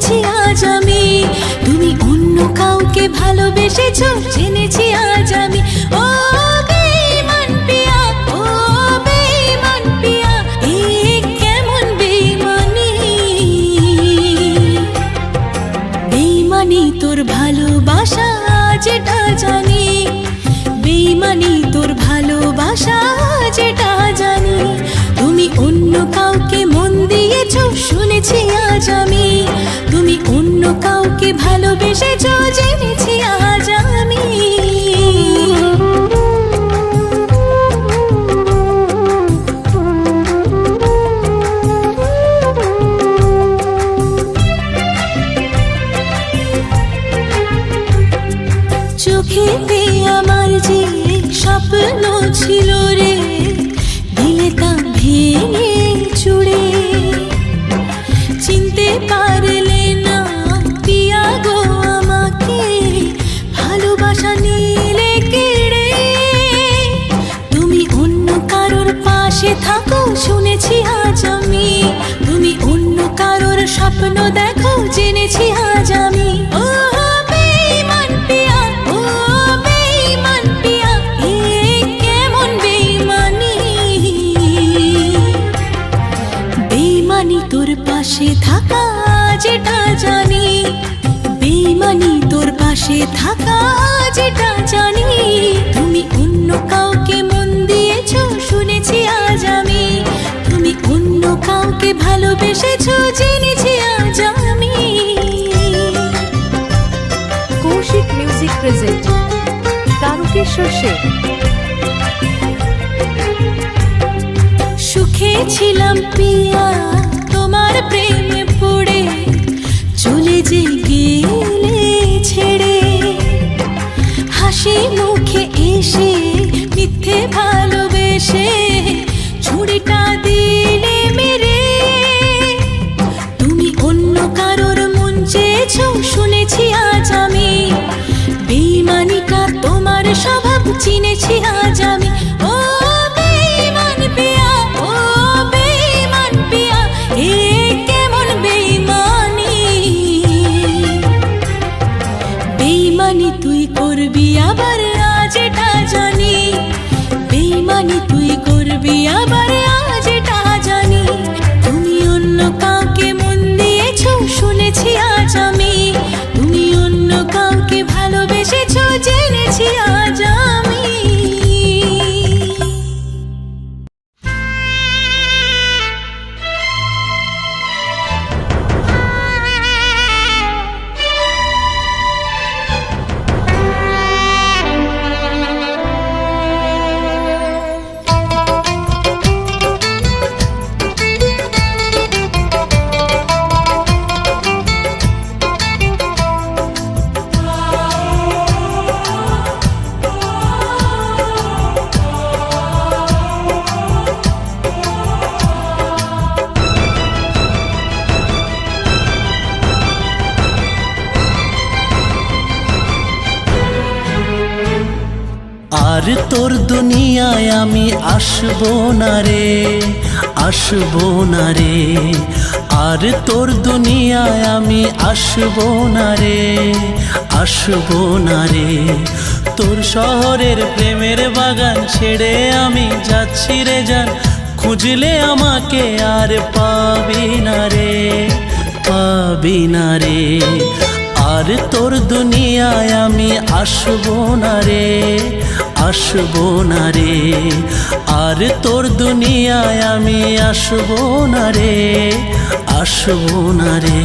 শুনেছি আজ আমি। তুমি অন্য কাউকে ভালোবেসেছো জেনেছি আজ আমি। ও বেঈমান পিয়া, ও বেঈমান পিয়া, এ কেমন বেঈমানি। বেঈমানি তোর ভালোবাসা যেটা জানি, বেঈমানি তোর ভালোবাসা যেটা জানি। তুমি অন্য কাউকে মন দিয়েছো শুনেছি আজ আমি। তুমি অন্য কাউকে ভালোবেসেছো জেনেছি আজ আমি। চোখেতে আমার যে স্বপ্ন ছিল রে, দিলে তা ভেঙে চুড়ে। চিনতে পারলে না পিয়া গো আমাকে, ভালোবাসা নিলে কেড়ে। তুমি অন্য কারোর পাশে থাকো শুনেছি আজ আমি। তুমি অন্য কারোর স্বপ্ন দেখো জেনেছি আজ আমি। ও বেঈমান পিয়া, ও বেঈমান পিয়া, এ কেমন বেঈমানি। বেঈমানি তোর পাশে থাকা যেটা জানি, বেঈমানি তোর পাশে থাকা যেটা জানি। তুমি অন্য কাউকে মন দিয়েছো শুনেছি আজ আমি। তুমি অন্য কাউকে ভালোবেসেছো জেনেছি আজ আমি। Kaushik music present Tarakeswar Sheikh. সুখে ছিলাম পিয়া তোমার প্রেমে পড়ে, চলে যে গেলে ছেড়ে। হাসি মুখে এসে মিথ্যে ভালোবেসে ছুরিটা দিলে মেরে। তুমি অন্য কারোর মন চেয়েছো শুনেছি আজ আমি। বেঈমানিটা তোমার স্বভাব চিনেছি আজ আমি। ও বেঈমান পিয়া, ও বেঈমান পিয়া, এ কেমন বেঈমানি। বেঈমানি তুই করবি আবার আজ এটা জানি। বেঈমানি তুই করবি আবার আজ এটা জানি। তুমি অন্য কাউকে মন দিয়েছো শুনেছি আজ আমি। তুমি অন্য কাউকে ভালোবেসেছো জেনেছি আজ আমি। আর তোর দুনিয়ায় আমি আসবো না রে, আসবো না রে। আর তোর দুনিয়ায় আমি আসবো না রে, আসবো না রে। তোর শহরের প্রেমের বাগান ছেড়ে আমি যাচ্ছি রে জান। খুঁজলে আমাকে আর পাবি না রে, পাবি না রে। আর তোর দুনিয়ায় আমি আসবো না রে, আসবো না রে। আর তোর দুনিয়ায় আমি আসবো না রে, আসবো না রে।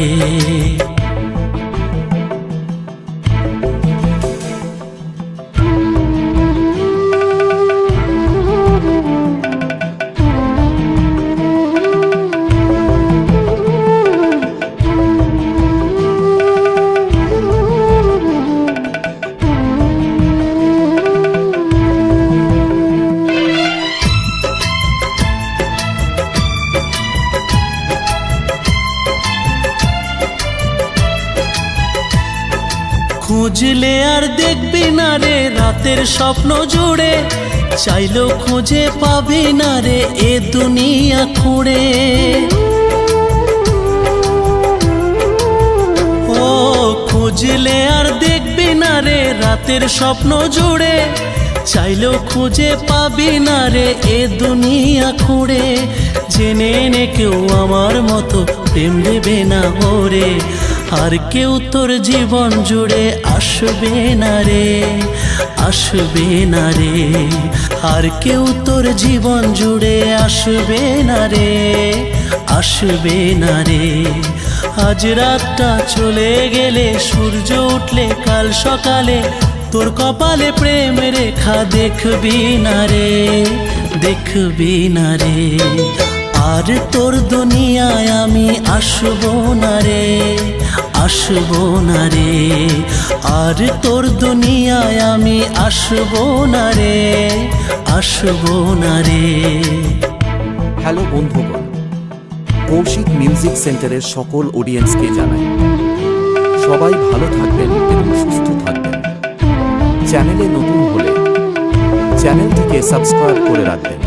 খুঁজলে আর দেখবি না রে রাতের স্বপ্ন জুড়ে, চাইলেও খুঁজে পাবি না রে এ দুনিয়া খুঁড়ে। খুঁজলে আর দেখবি না রে রাতের স্বপ্ন জুড়ে, চাইলেও খুঁজে পাবি না রে এ দুনিয়া খুঁড়ে। জেনে নে কেউ আমার মতো প্রেম দেবে না ওরে, আর কেউ তোর জীবন জুড়ে আসবে না রে, আসবে না রে। আর কেউ তোর জীবন জুড়ে আসবে না রে, আসবে না রে। আজ রাতটা চলে গেলে সূর্য উঠলে কাল সকালে তোর কপালে প্রেম রেখা দেখবি না রে, দেখবি না রে। আর তোর দুনিয়ায় আমি আসবো না রে, আসবো না রে। আর তোর দুনিয়ায় আমি আসবো না রে, আসবো না রে। হ্যালো বন্ধুগণ, কৌশিক মিউজিক সেন্টারের সকল অডিয়েন্সকে জানাই সবাই ভালো থাকবেন এবং সুস্থ থাকবেন। চ্যানেলে নতুন হলে চ্যানেলটিকে সাবস্ক্রাইব করে রাখবেন।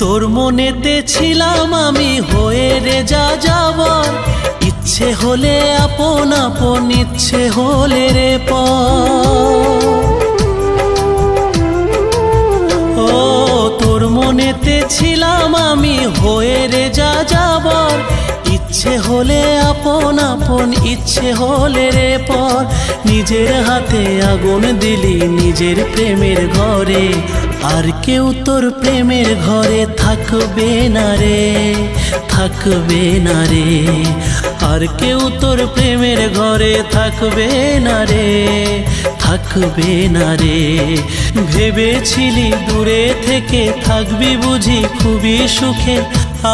তোর মনেতে ছিলাম আমি হয়ে রে যা যাবার, ইচ্ছে হলে আপন আপন, ইচ্ছে হলে রে ও তোর মনেতে ছিলাম আমি হয়ে রে যা যাবার, ইচ্ছে হলে আপন আপন, ইচ্ছে হলে রে পর। নিজের হাতে আগুন দিলি নিজের প্রেমের ঘরে, আর কেউ তোর প্রেমের ঘরে থাকবে না রে, থাকবে না রে। আর কেউ তোর প্রেমের ঘরে থাকবে না রে, থাকবে না রে। ভেবেছিলি দূরে থেকে থাকবি বুঝি খুবই সুখে,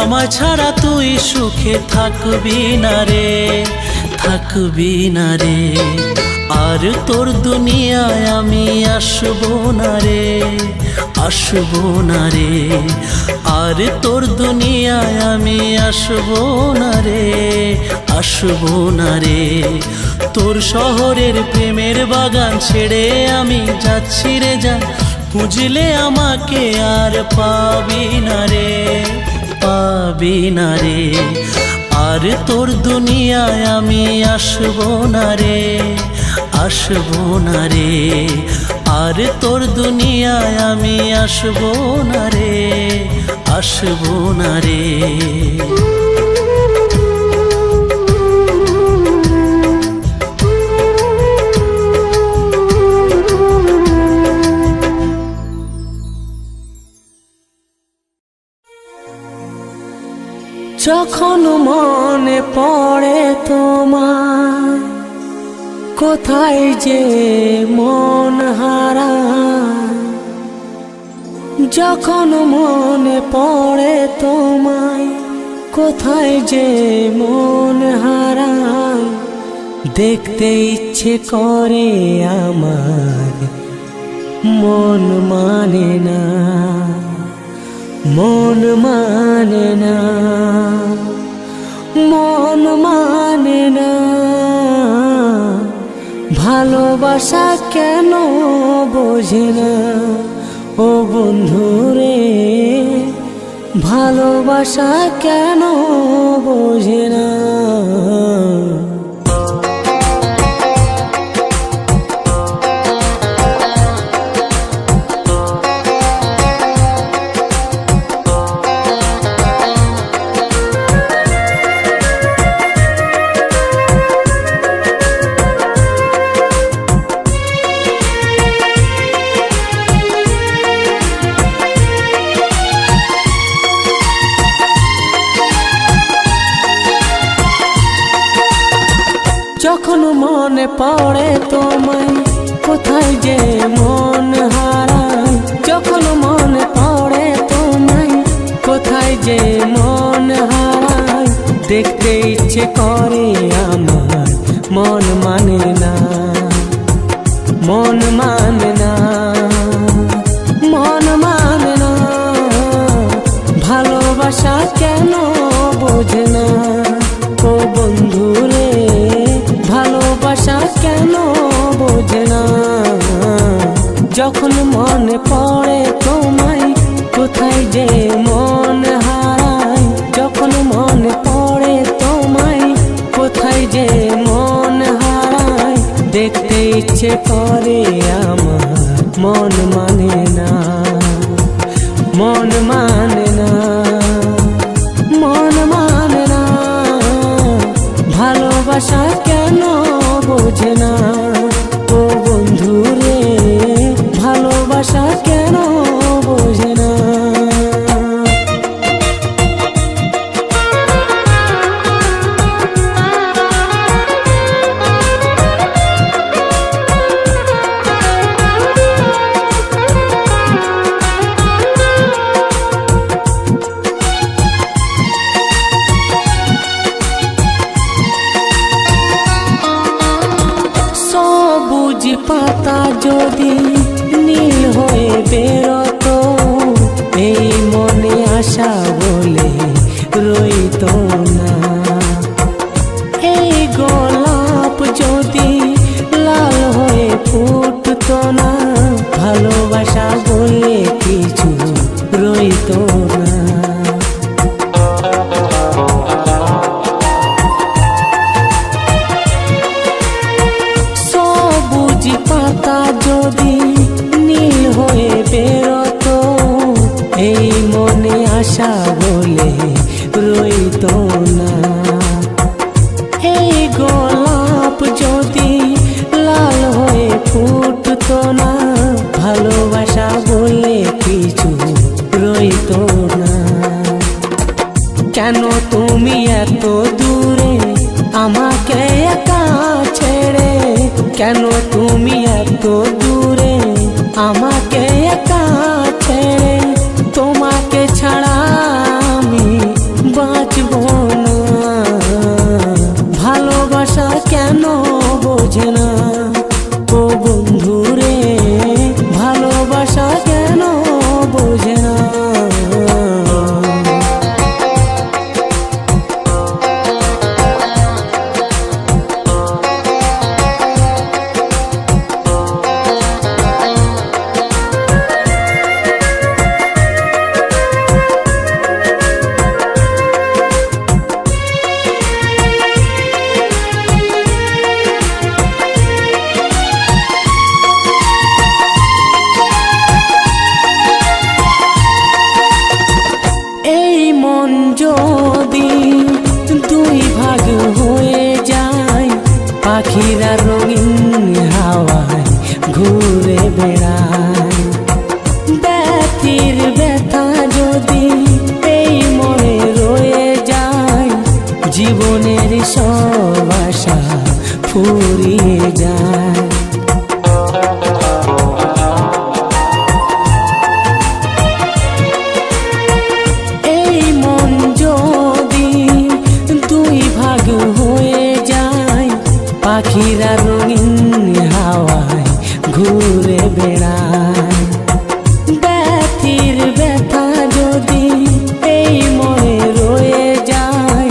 আমার ছাড়া তুই সুখে থাকবি না রে, থাকবি না রে। আর তোর দুনিয়ায় আমি আসবো না রে, আসবো না রে। আর তোর দুনিয়ায় আমি আসবো না রে, আসবো না রে। তোর শহরের প্রেমের বাগান ছেড়ে আমি যাচ্ছি রে জান, খুঁজলে আমাকে আর পাবি না রে, পাবি না রে। আর তোর দুনিয়ায় আমি আসবো না রে, আসবো না রে। আর তোর দুনিয়ায় আমি আসবো না রে, আসবো না রে। যখন মনে পড়ে তোমার, কোথায় যে মন হারায়। যখন মনে পড়ে তোমায়, কোথায় যে মন হারায়। দেখতে ইচ্ছে করে আমার, মন মানে না, মন মানে না, মন মানে না। ভালোবাসা কেন বোঝে না ও বন্ধুরে, ভালোবাসা কেন বোঝে না। যখন মনে পড়ে তোমায়, কোথায় যে মন হারায়। যখন মনে পড়ে তোমায়, কোথায় যে মন হারায়। দেখতে ইচ্ছে করে আমার, মন মানে না, মন মানে না, মন মানে না। ভালোবাসা কেন বোঝে না ও বন্ধু যখন মনে পড়ে তোমায় কোথায় যে মন হারায়, যখন মনে পড়ে তোমায় কোথায় যে মন হারায়, দেখতে ইচ্ছে করে আমার মন মানে না, মন মানে না, মন মানে না, ভালোবাসা কেন বোঝে না ও বন্ধু রে, ভালোবাসা কেন বোঝে না। সবুজ পাতা যদি নীল হয়ে বেরোতো, এই মনে আশা বলে রইতো না, এই গোলাপ যদি লাল হয়ে ফুটতো না, ভালোবাসা বলে কিছু রইতো না। সবুজ পাতা যদি নীল হয়ে বেরোতো, এই মনে আশা বলে রইতো না, এই গোলাপ যদি লাল হয়ে ফুটতো না, ভালোবাসা বলে কিছু রইতো না। কেন তুমি এত দূরে আমাকে একা ছেড়ে, কেন তুমি এত দূরে আমাকে একা ছেড়ে, তোমাকে ছাড়া আমি বাঁচব না, ভালোবাসা কেন বোঝে না ও বন্ধু রে, ভালোবাসা কেন বোঝে না। এই মন যদি দুই ভাগ হয়ে যায়, পাখিরা রঙিন হাওয়ায় ঘুরে বেড়ায়, ব্যথির ব্যথা যদি এই মনে রয়ে যায়, জীবনের সব আশা ফুরিয়ে যায়। এই মন যদি দুই ভাগ হয়ে যায়, পাখিরা রঙিন হাওয়ায় ঘুরে বেড়ায়, ব্যথির ব্যথা যদি এই মনে রয়ে যায়,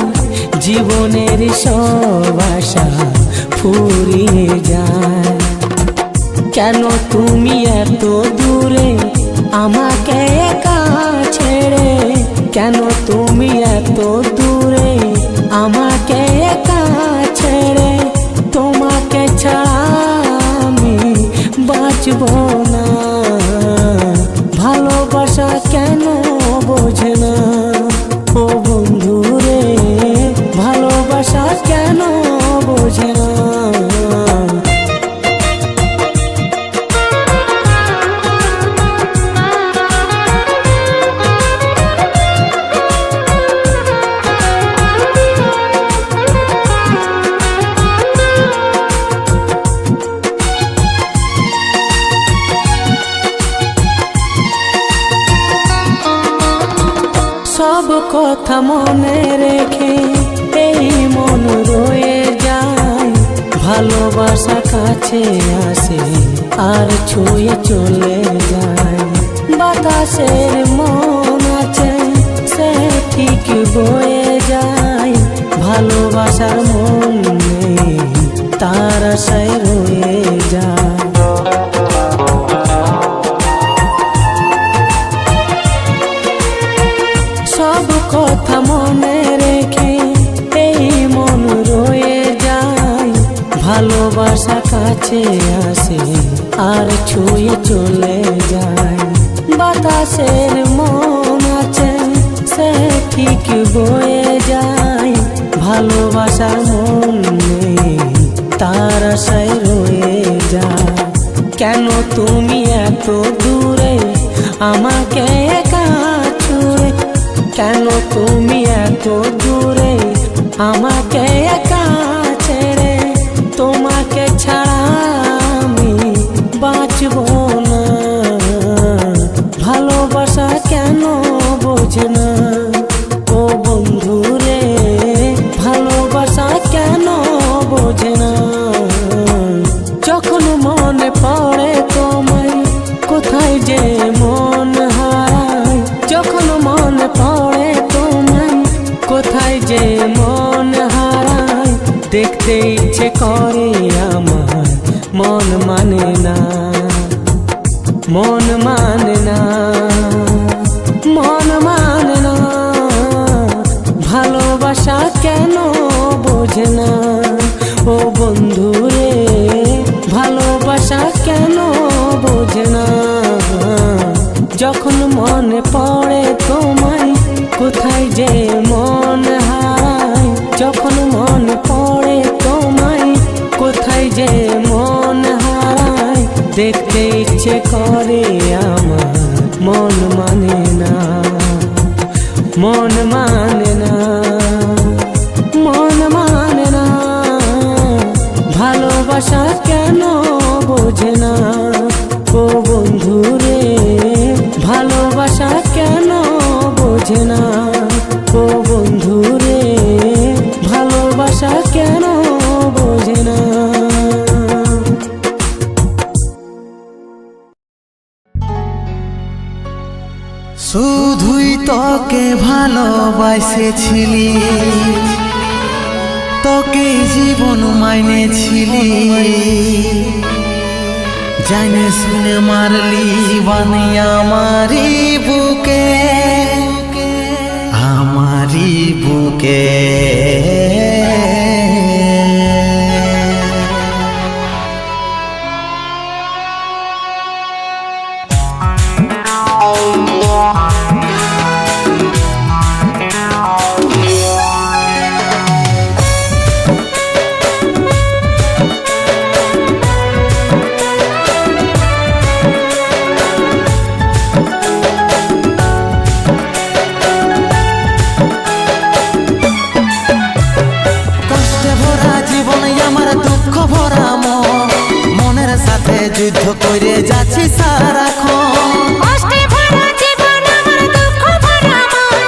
জীবনের সব আশা ফুরিয়ে যায়। কেন তুমি এত দূরে আমাকে একা ছেড়ে, কেন তুমি এত দূরে আমাকে একা ছেড়ে, তোমাকে ছাড়া আমি বাঁচব না, ভালোবাসা কেন বোঝে না ও বন্ধু রে, ভালোবাসা কেন বোঝে না। সব কথা মনে রেখে এই মন রয়ে যায়, ভালোবাসা কাছে আসে আর ছুঁয়ে চলে যায়, বাতাসের মন আছে সে ঠিক বয়ে যায়, ভালোবাসার মন নেই তার আশায় রয়ে যায়। কাছে আসে আর ছুঁয়ে চলে যায়। বাতাসের মন আছে সে ঠিক বয়ে যায়, ভালোবাসার মন নেই তার আশায় রয়ে যায়। কেন তুমি এত দূরে আমাকে একা ছুঁড়ে, কেন তুমি এত দূরে আমাকে একা ছেড়ে, তোমাকে ছাড়া আমি বাঁচব না। ভালোবাসা কেন বোঝে না ও বন্ধু রে, ভালোবাসা কেন বোঝে না। যখন মনে পড়ে তোমায় কোথায় যে মন হারায়, যখন মনে পড়ে তোমায় কোথায় যে মন হারায়, দেখতে ইচ্ছে করে আমার মন মানে না, মন মানে না, মন মানে না। ভালোবাসা কেন বোঝে না ও বন্ধু রে, ভালোবাসা কেন বোঝে না। যখন মনে পড়ে তোমায় কোথায় যে মন হারায়, যখন মনে পড়ে তোমায় কোথায় যে মন হারায়, দেখতে ইচ্ছে করে আমার মন মানে না, মন মানে না, মন মানে না। ভালোবাসা কেন বোঝে না ও বন্ধু রে, ভালোবাসা কেন বোঝে না ও বন্ধু রে, ভালোবাসা কেন বোঝে না। শুধুই তোকে ভালোবাসেছিলি, তোকে জীবন মাইনেছিলি, জানে শুনে মারলি বানি আমারি বুকে, আমারি বুকে। যুদ্ধ করে যাচ্ছি সারাক্ষণ, কষ্টে ভরা জীবন আমার দুঃখ ভরা মন,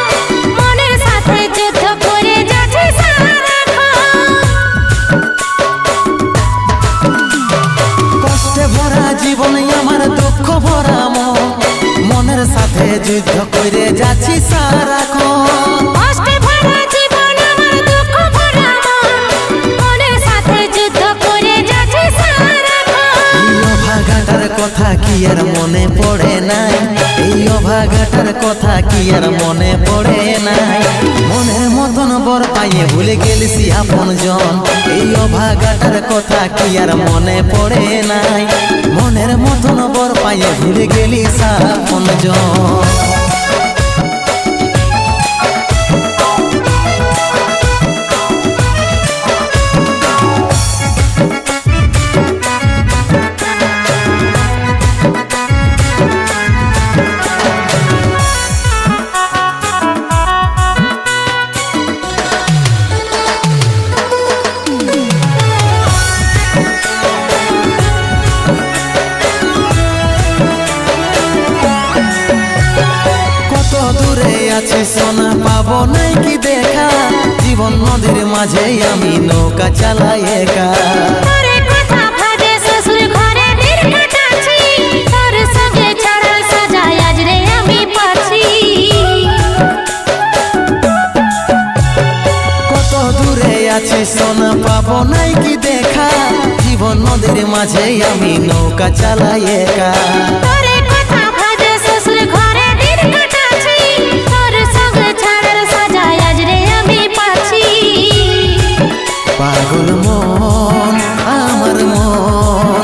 মনের সাথে যুদ্ধ করে যাচ্ছে সারাক্ষণ। কষ্টে ভরা জীবন আমার দুঃখ ভরা মন, মনের সাথে যুদ্ধ করে যাচ্ছি সারাক্ষণ। কষ্টে ভরা জীবন আমার দুঃখ ভরা মন, মনের সাথে যুদ্ধ করে যাচ্ছে সারাক্ষণ। অভাগাটার কথা কি আর মনে পড়ে নাই, এই অভাগাটার কথা কি আর মনে পড়ে নাই। মনের মতন বর পাইয়ে ভুলে গেলিসি আপন জন, এই অভাগাটার কথা কি আর মনে পড়ে নাই। মনের মতন বর পাইয়ে ভুলে গেলিস আপন জন। সোনা পাবো নাই কি দেখা, জীবন নদীর মাঝে আমি নৌকা চালাই একা। তোরে কথা ভাবে শ্বশুর ঘরে দিন কাটাচ্ছি, তোর সঙ্গে ছাড়া সাজায় আজ রে আমি পাচ্ছি। কত দূরে আছি সোনা পাবো নাই কি দেখা, জীবন নদীর মাঝে আমি নৌকা চালাই একা। তোরে কথা ভাবে শ্বশুর ঘরে দিন কাটাচ্ছি, তোর সঙ্গে ছাড়া সাজায় আজ রে আমি পাচ্ছি। পাগল মন আমার মন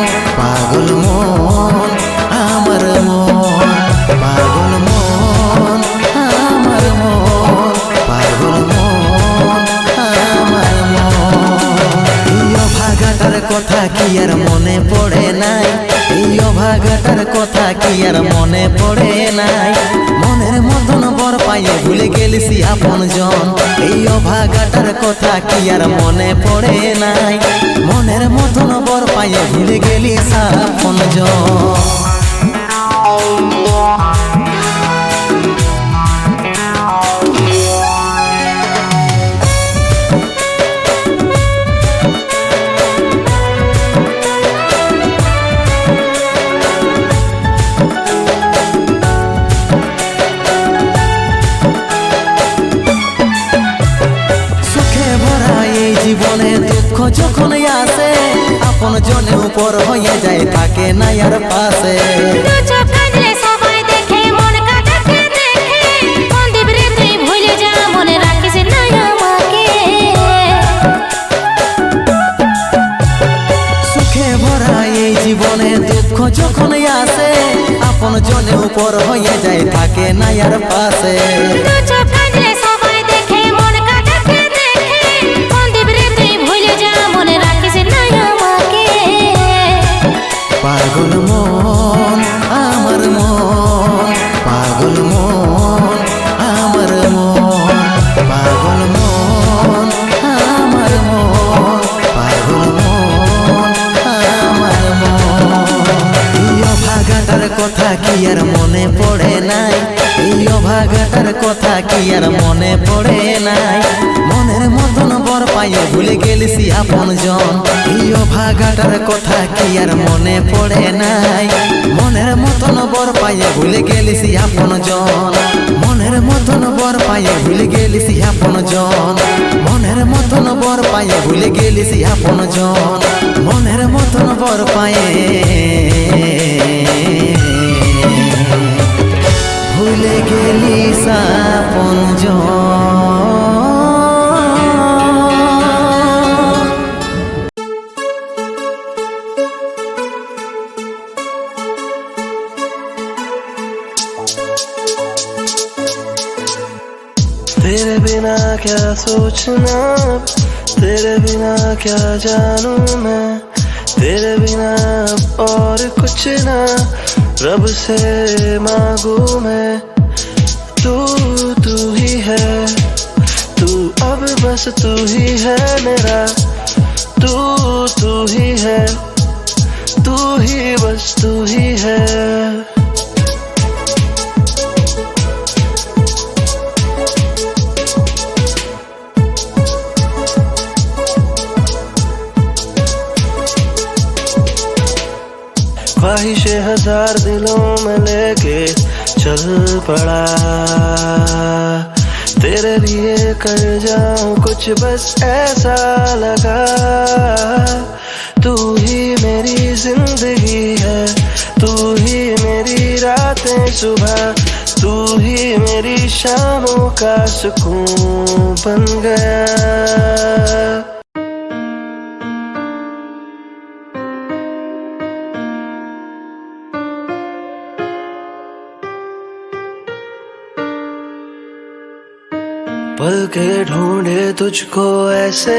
কি আর মনে পড়ে নাই মনের মতন বর পাইয়ে ভুলে গেলিস আপন জন এই অভাগাটার কথা কি আর মনে পড়ে নাই মনের মতন বর পাইয়ে ভুলে গেলিস আপন জন জীবনে দুঃখ যখন আসে আপন জনে উপর হয়ে যায় থাকে না আর পাশে সবাই দেখে মন কাটাকে দেখে সন্দীপ রে তুই ভুলে যা মনে রাখিস না আমাকে সুখে ভরা এই জীবনে দুঃখ যখন আসে আপন জনে উপর হয়ে যায় থাকে না আর পাশে পাগল মন আমার মন পাগল মন আমার মন পাগল মন আমার মন পাগল মন আমার মন এই অভাগাটার কথা কি আর মনে পড়ে নাই এই অভাগাটার কথা কি আর মনে পড়ে নাই মনের মতন বর পাইয়ে ভুলে গেলিস আপন জন এই অভাগাটার কথা কি আর মনে পড়ে নাই মনের মতন বর পাইয়ে ভুলে গেলিস আপন জন মনের মতন বর পাইয়ে ভুলে গেলিস আপন জন মনের মতন বর পাইয়ে ভুলে গেলিস আপন জন মনের মতন বর পাইয়ে ভুলে গেলিস আপন জন तेरे बिना क्या सोचना तेरे बिना क्या जानूं मैं तेरे बिना और कुछ ना रब से मांगू मैं तू तू ही है तू अब बस तू ही है मेरा तू तू ही है तू ही बस तू ही है ख्वाहिशें हजार दिलों में लेके चल पड़ा तेरे लिए कर जाऊं कुछ बस ऐसा लगा तू ही मेरी जिंदगी है तू ही मेरी रातें सुबह तू ही मेरी शामों का सुकून बन गया पल के ढूंढे तुझको ऐसे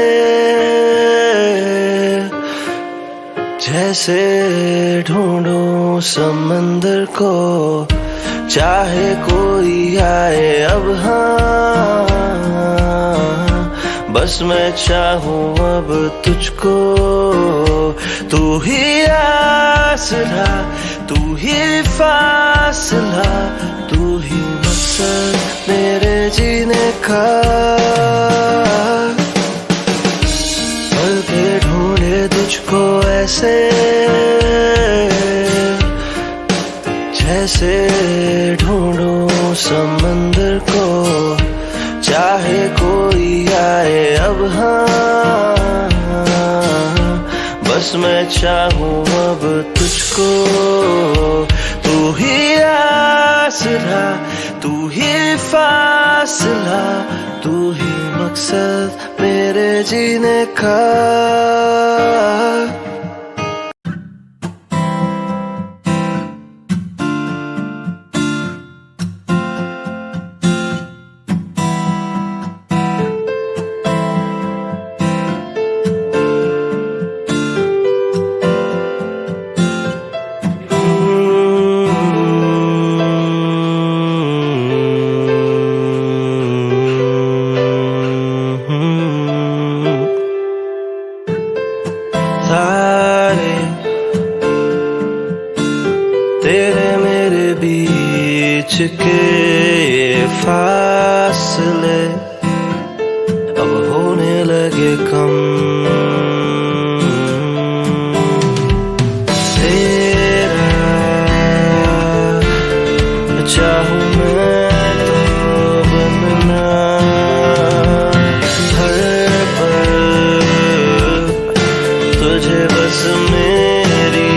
जैसे ढूंढूं समंदर को चाहे कोई आए अब हाँ बस मैं चाहूं अब तुझको तू ही आसरा तू ही फासला तू ही मकसद मेरे जीने का पल के ढूंढे तुझको ऐसे जैसे ढूंढूं समंदर को चाहे कोई आए अब हाँ बस मैं चाहूं अब तुझको तू ही आसरा तू ही फासला तू ही मकसद मेरे जीने का बीच के ये फासले अब होने लगे कम। तेरा चाहूं मैं तो बनना हर पल तुझे बस मेरी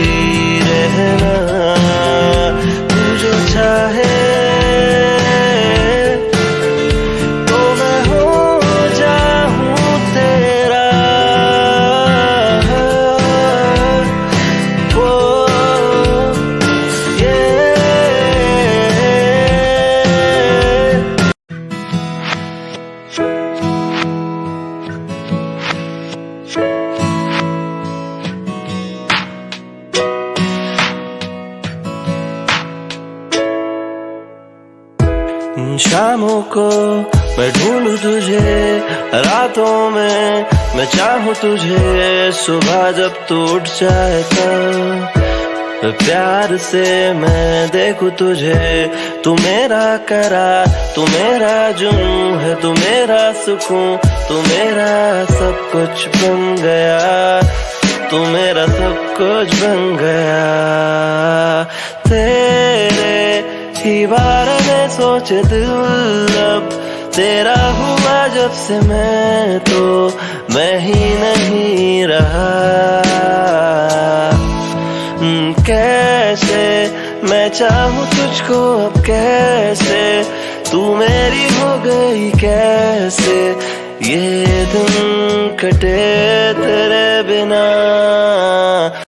रहना। तू जो चाहे तो मैं हो जाऊं तेरा। वो ये शामों को मैं ढूंढूं तुझे, रातों में मैं चाहूं तुझे, सुबह जब तू उठ जाए तब प्यार से मैं देखूं तुझे। तू मेरा करार, तू मेरा जुनून है, तू मेरा सुकून, तू मेरा सब कुछ बन गया, तू मेरा सब कुछ बन गया। तेरे ही बारे में सोचे दिल अब तेरा हुआ जब से मैं तो मैं ही नहीं रहा। कैसे मैं चाहूं तुझको अब, कैसे तू मेरी हो गई, कैसे ये दिन कटे तेरे बिना।